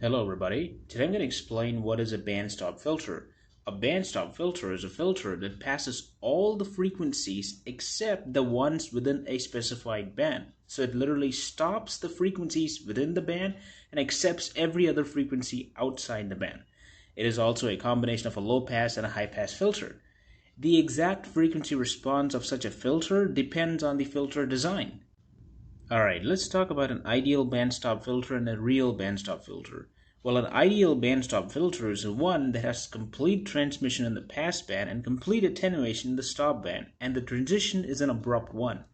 Hello everybody. Today I'm going to explain what is a bandstop filter. A bandstop filter is a filter that passes all the frequencies except the ones within a specified band. So it literally stops the frequencies within the band and accepts every other frequency outside the band. It is also a combination of a low pass and a high pass filter. The exact frequency response of such a filter depends on the filter design. Alright, let's talk about an ideal bandstop filter and a real bandstop filter. Well, an ideal bandstop filter is one that has complete transmission in the pass band and complete attenuation in the stop band, and the transition is an abrupt one.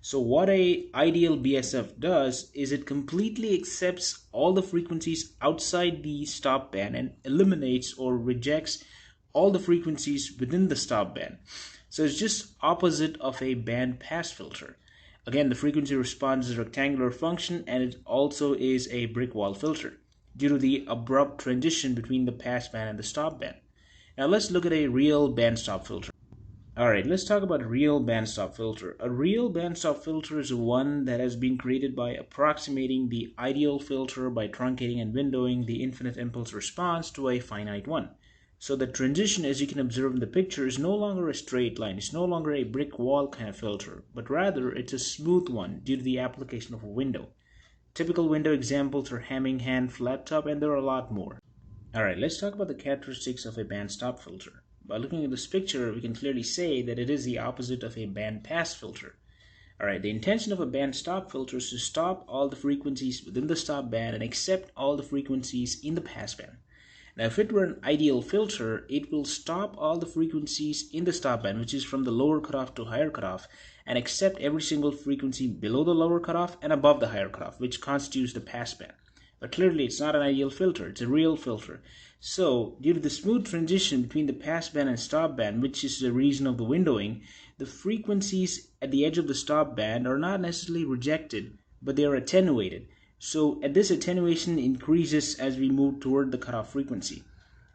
So what a ideal BSF does is it completely accepts all the frequencies outside the stop band and eliminates or rejects all the frequencies within the stop band. So it's just opposite of a band pass filter. Again, the frequency response is a rectangular function and it also is a brick wall filter due to the abrupt transition between the pass band and the stop band. Now let's look at a real bandstop filter. Alright, let's talk about a real bandstop filter. A real bandstop filter is one that has been created by approximating the ideal filter by truncating and windowing the infinite impulse response to a finite one. So the transition, as you can observe in the picture, is no longer a straight line. It's no longer a brick wall kind of filter, but rather it's a smooth one due to the application of a window. Typical window examples are Hamming hand, flat top, and there are a lot more. Alright, let's talk about the characteristics of a band stop filter. By looking at this picture, we can clearly say that it is the opposite of a band pass filter. Alright, the intention of a band stop filter is to stop all the frequencies within the stop band and accept all the frequencies in the pass band. Now, if it were an ideal filter, it will stop all the frequencies in the stop band, which is from the lower cutoff to higher cutoff, and accept every single frequency below the lower cutoff and above the higher cutoff, which constitutes the pass band. But clearly, it's not an ideal filter, it's a real filter. So, due to the smooth transition between the pass band and stop band, which is the reason of the windowing, the frequencies at the edge of the stop band are not necessarily rejected, but they are attenuated. So this attenuation increases as we move toward the cutoff frequency.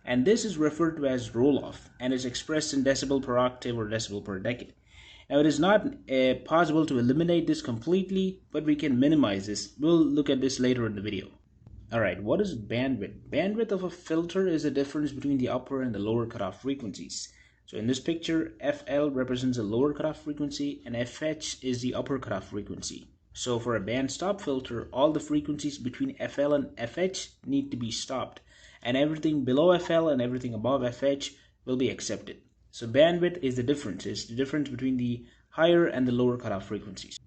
And this is referred to as roll-off and is expressed in decibel per octave or decibel per decade. Now it is not possible to eliminate this completely, but we can minimize this. We'll look at this later in the video. Alright, what is bandwidth? Bandwidth of a filter is the difference between the upper and the lower cutoff frequencies. So in this picture, FL represents a lower cutoff frequency and FH is the upper cutoff frequency. So for a band stop filter, all the frequencies between FL and FH need to be stopped, and everything below FL and everything above FH will be accepted. So bandwidth is the difference. It's the difference between the higher and the lower cutoff frequencies.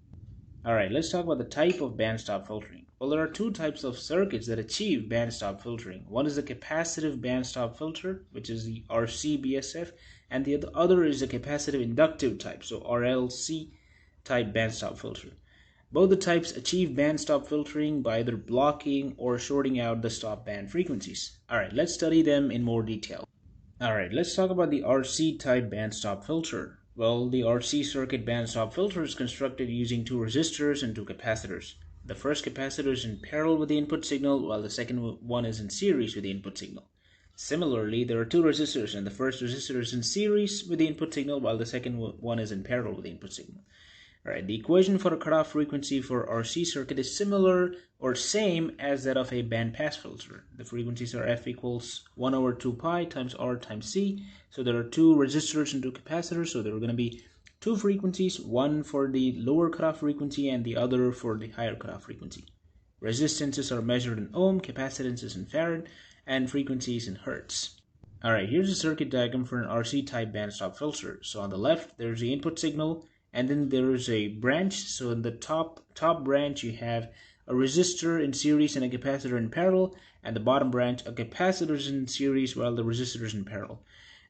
Alright, let's talk about the type of band stop filtering. Well, there are two types of circuits that achieve band stop filtering. One is the capacitive band stop filter, which is the RC-BSF, and the other is the capacitive inductive type, so RLC type band stop filter. Both the types achieve band stop filtering by either blocking or shorting out the stop band frequencies. Alright, let's study them in more detail. Alright, let's talk about the RC type band stop filter. Well, the RC circuit band stop filter is constructed using two resistors and two capacitors. The first capacitor is in parallel with the input signal, while the second one is in series with the input signal. Similarly, there are two resistors, and the first resistor is in series with the input signal, while the second one is in parallel with the input signal. Alright, the equation for a cutoff frequency for RC circuit is similar or same as that of a band pass filter. The frequencies are F equals 1 over 2 pi times R times C. So there are two resistors and two capacitors, so there are going to be two frequencies, one for the lower cutoff frequency and the other for the higher cutoff frequency. Resistances are measured in ohm, capacitances in farad, and frequencies in hertz. Alright, here's a circuit diagram for an RC type band stop filter. So on the left, there's the input signal, and then there is a branch. So in the top branch you have a resistor in series and a capacitor in parallel, and the bottom branch a capacitor is in series while the resistor is in parallel.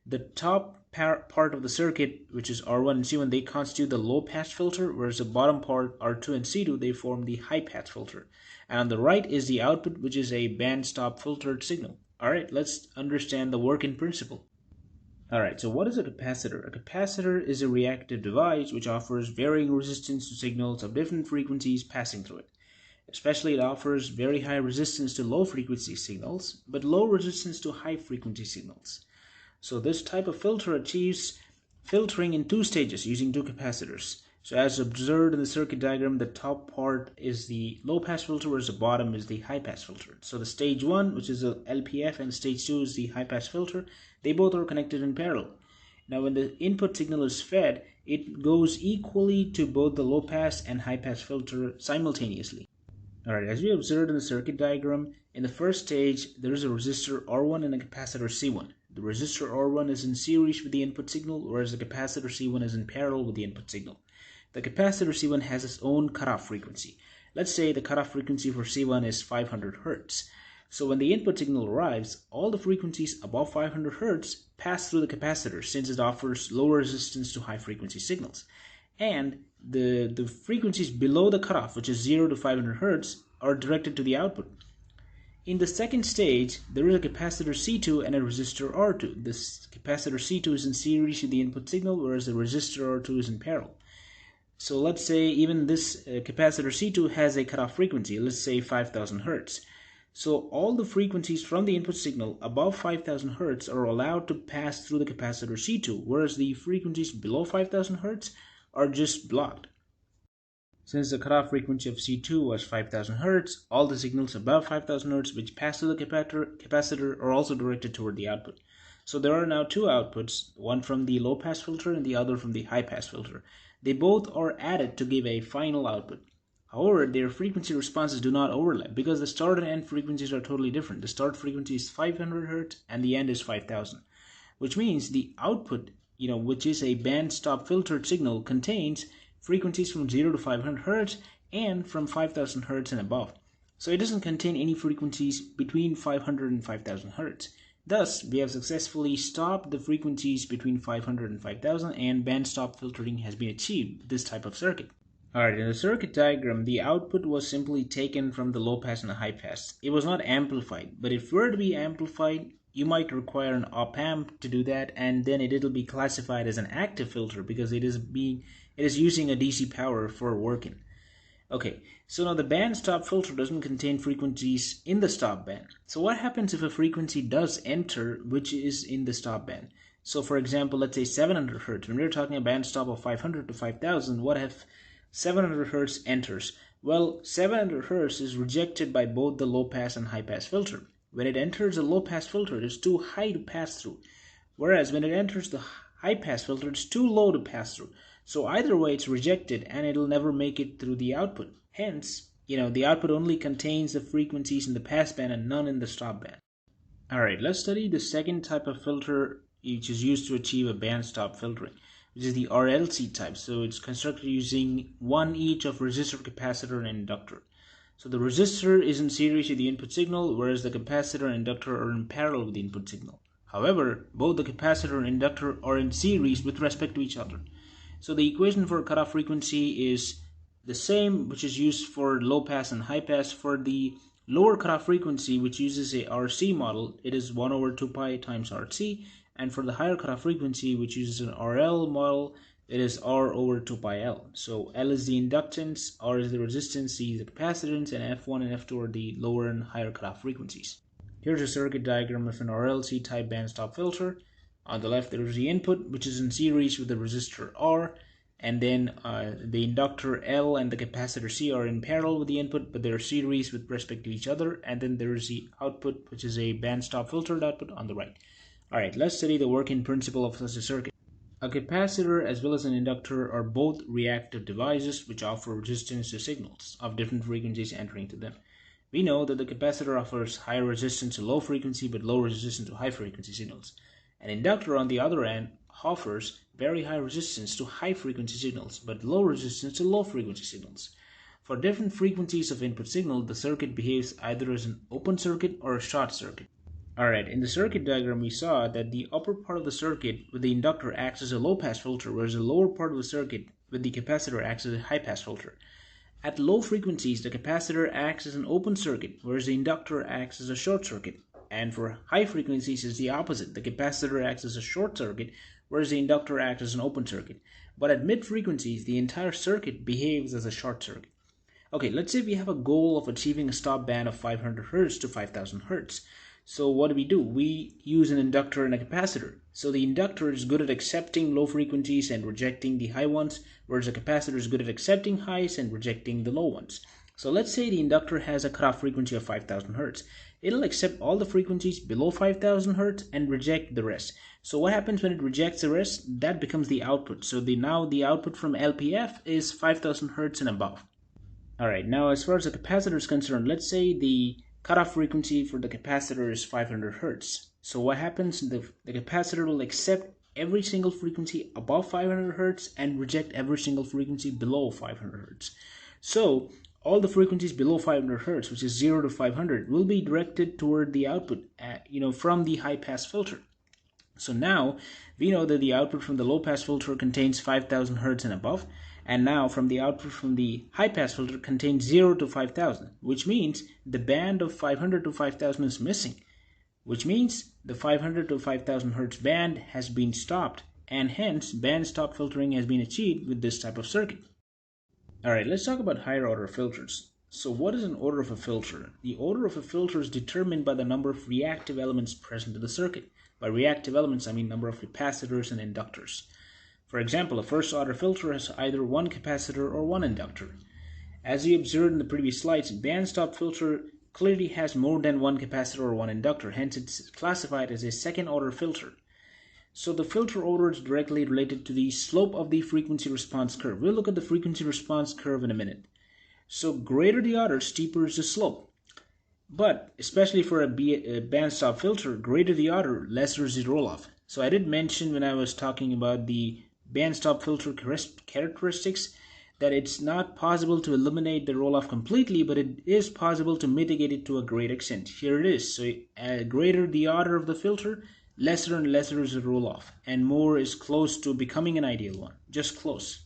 The top part of the circuit, which is R1 and C1, they constitute the low pass filter, whereas the bottom part R2 and C2 they form the high pass filter. And on the right is the output, which is a band stop filtered signal. Alright, let's understand the working principle. Alright, so what is a capacitor? A capacitor is a reactive device which offers varying resistance to signals of different frequencies passing through it. Especially it offers very high resistance to low frequency signals, but low resistance to high frequency signals. So this type of filter achieves filtering in two stages using two capacitors. So as observed in the circuit diagram, the top part is the low pass filter, whereas the bottom is the high pass filter. So the stage 1, which is the LPF, and stage 2 is the high pass filter. They both are connected in parallel. Now when the input signal is fed, it goes equally to both the low pass and high pass filter simultaneously. Alright, as we observed in the circuit diagram, in the first stage there is a resistor R1 and a capacitor C1. The resistor R1 is in series with the input signal, whereas the capacitor C1 is in parallel with the input signal. The capacitor C1 has its own cutoff frequency. Let's say the cutoff frequency for C1 is 500 Hz. So when the input signal arrives, all the frequencies above 500 Hz pass through the capacitor since it offers low resistance to high frequency signals. And the frequencies below the cutoff, which is 0 to 500 Hz, are directed to the output. In the second stage, there is a capacitor C2 and a resistor R2. This capacitor C2 is in series with the input signal, whereas the resistor R2 is in parallel. So let's say even this capacitor C2 has a cutoff frequency, let's say 5000 Hz. So all the frequencies from the input signal above 5000 Hz are allowed to pass through the capacitor C2, whereas the frequencies below 5000 Hz are just blocked. Since the cutoff frequency of C2 was 5000 Hz, all the signals above 5000 Hz which pass through the capacitor are also directed toward the output. So there are now two outputs, one from the low pass filter and the other from the high pass filter. They both are added to give a final output. However, their frequency responses do not overlap because the start and end frequencies are totally different. The start frequency is 500 Hz and the end is 5000, which means the output, which is a band stop filtered signal, contains frequencies from 0 to 500 Hz and from 5000 Hz and above. So it doesn't contain any frequencies between 500 and 5000 Hz. Thus, we have successfully stopped the frequencies between 500 and 5000, and band stop filtering has been achieved with this type of circuit. Alright, in the circuit diagram, the output was simply taken from the low pass and the high pass. It was not amplified, but if it were to be amplified, you might require an op-amp to do that, and then it'll be classified as an active filter because it is using a DC power for working. Okay, so now the band stop filter doesn't contain frequencies in the stop band. So what happens if a frequency does enter which is in the stop band? So for example, let's say 700 Hz. When we're talking a band stop of 500 to 5000, what if 700 Hz enters? Well, 700 Hz is rejected by both the low pass and high pass filter. When it enters a low pass filter, it is too high to pass through. Whereas when it enters the high pass filter, it's too low to pass through. So either way, it's rejected and it'll never make it through the output. Hence, the output only contains the frequencies in the pass band and none in the stop band. Alright, let's study the second type of filter which is used to achieve a band stop filtering, which is the RLC type. So it's constructed using one each of resistor, capacitor, and inductor. So the resistor is in series with the input signal, whereas the capacitor and inductor are in parallel with the input signal. However, both the capacitor and inductor are in series with respect to each other. So the equation for cutoff frequency is the same, which is used for low pass and high pass. For the lower cutoff frequency, which uses a RC model, it is 1 over 2 pi times RC. And for the higher cutoff frequency, which uses an RL model, it is R over 2 pi L. So L is the inductance, R is the resistance, C is the capacitance, and F1 and F2 are the lower and higher cutoff frequencies. Here's a circuit diagram of an RLC type band stop filter. On the left, there is the input, which is in series with the resistor R, and then the inductor L and the capacitor C are in parallel with the input, but they're series with respect to each other. And then there is the output, which is a band stop filtered output on the right. Alright, let's study the working principle of such a circuit. A capacitor as well as an inductor are both reactive devices which offer resistance to signals of different frequencies entering to them. We know that the capacitor offers high resistance to low frequency but low resistance to high frequency signals. An inductor, on the other hand, offers very high resistance to high frequency signals but low resistance to low frequency signals. For different frequencies of input signal, the circuit behaves either as an open circuit or a short circuit. Alright, in the circuit diagram we saw that the upper part of the circuit with the inductor acts as a low pass filter, whereas the lower part of the circuit with the capacitor acts as a high pass filter. At low frequencies, the capacitor acts as an open circuit, whereas the inductor acts as a short circuit. And for high frequencies, it's the opposite. The capacitor acts as a short circuit, whereas the inductor acts as an open circuit. But at mid frequencies, the entire circuit behaves as a short circuit. Okay, let's say we have a goal of achieving a stop band of 500 Hz to 5000 Hz. So what do? We use an inductor and a capacitor. So the inductor is good at accepting low frequencies and rejecting the high ones, whereas a capacitor is good at accepting highs and rejecting the low ones. So let's say the inductor has a cutoff frequency of 5000 Hertz. It'll accept all the frequencies below 5000 Hertz and reject the rest. So what happens when it rejects the rest? That becomes the output. So now the output from LPF is 5000 Hertz and above. Alright, now as far as the capacitor is concerned, let's say the cutoff frequency for the capacitor is 500 Hertz. So what happens? The capacitor will accept every single frequency above 500 Hertz and reject every single frequency below 500 Hertz. So all the frequencies below 500 Hertz, which is 0 to 500, will be directed toward the output, from the high-pass filter. So now we know that the output from the low-pass filter contains 5000 Hertz and above, and now from the output from the high-pass filter contains 0 to 5000, which means the band of 500 to 5000 is missing, which means the 500 to 5000 Hertz band has been stopped, and hence band stop filtering has been achieved with this type of circuit. Alright, let's talk about higher order filters. So what is an order of a filter? The order of a filter is determined by the number of reactive elements present in the circuit. By reactive elements, I mean number of capacitors and inductors. For example, a first order filter has either one capacitor or one inductor. As we observed in the previous slides, band stop filter clearly has more than one capacitor or one inductor, hence it's classified as a second order filter. So the filter order is directly related to the slope of the frequency response curve. We'll look at the frequency response curve in a minute. So greater the order, steeper is the slope. But especially for a band stop filter, greater the order, lesser is the roll-off. So I did mention when I was talking about the band stop filter characteristics that it's not possible to eliminate the roll-off completely, but it is possible to mitigate it to a great extent. Here it is. So greater the order of the filter, lesser and lesser is the roll-off, and more is close to becoming an ideal one, just close.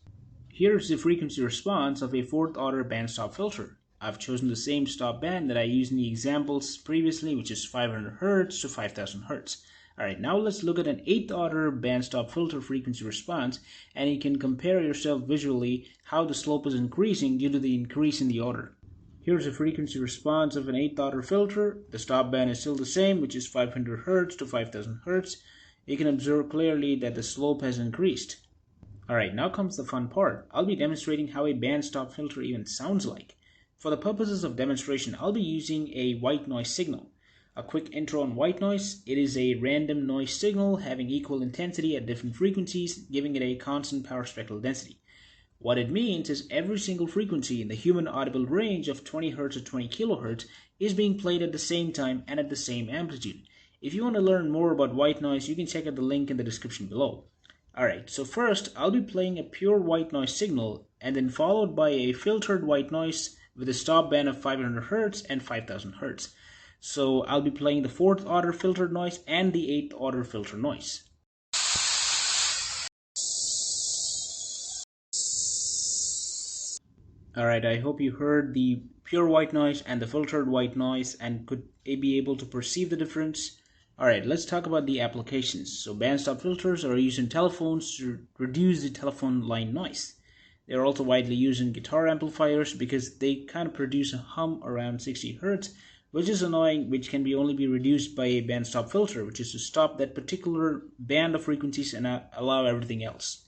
Here is the frequency response of a fourth order band stop filter. I've chosen the same stop band that I used in the examples previously, which is 500 Hertz to 5000 Hertz. Alright, now let's look at an 8th order band stop filter frequency response, and you can compare yourself visually how the slope is increasing due to the increase in the order. Here's the frequency response of an 8th order filter. The stop band is still the same, which is 500 Hertz to 5000 Hertz. You can observe clearly that the slope has increased. Alright, now comes the fun part. I'll be demonstrating how a band stop filter even sounds like. For the purposes of demonstration, I'll be using a white noise signal. A quick intro on white noise. It is a random noise signal having equal intensity at different frequencies, giving it a constant power spectral density. What it means is every single frequency in the human audible range of 20 Hz to 20 kHz is being played at the same time and at the same amplitude. If you want to learn more about white noise, you can check out the link in the description below. Alright, so first I'll be playing a pure white noise signal and then followed by a filtered white noise with a stop band of 500 Hz and 5000 Hz. So I'll be playing the 4th order filtered noise and the 8th order filter noise. Alright, I hope you heard the pure white noise and the filtered white noise and could be able to perceive the difference. Alright, let's talk about the applications. So bandstop filters are used in telephones to reduce the telephone line noise. They are also widely used in guitar amplifiers because they kind of produce a hum around 60 Hz, which is annoying, which can only be reduced by a bandstop filter, which is to stop that particular band of frequencies and allow everything else.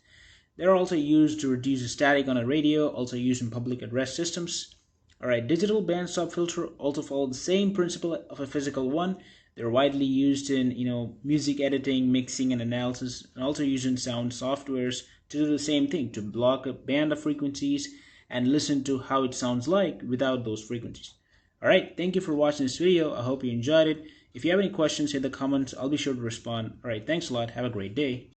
They are also used to reduce the static on a radio, also used in public address systems. Alright, digital bandstop filter also follow the same principle of a physical one. They're widely used in music editing, mixing, and analysis, and also used in sound softwares to do the same thing, to block a band of frequencies and listen to how it sounds like without those frequencies. Alright, thank you for watching this video. I hope you enjoyed it. If you have any questions, hit the comments. I'll be sure to respond. Alright, thanks a lot. Have a great day.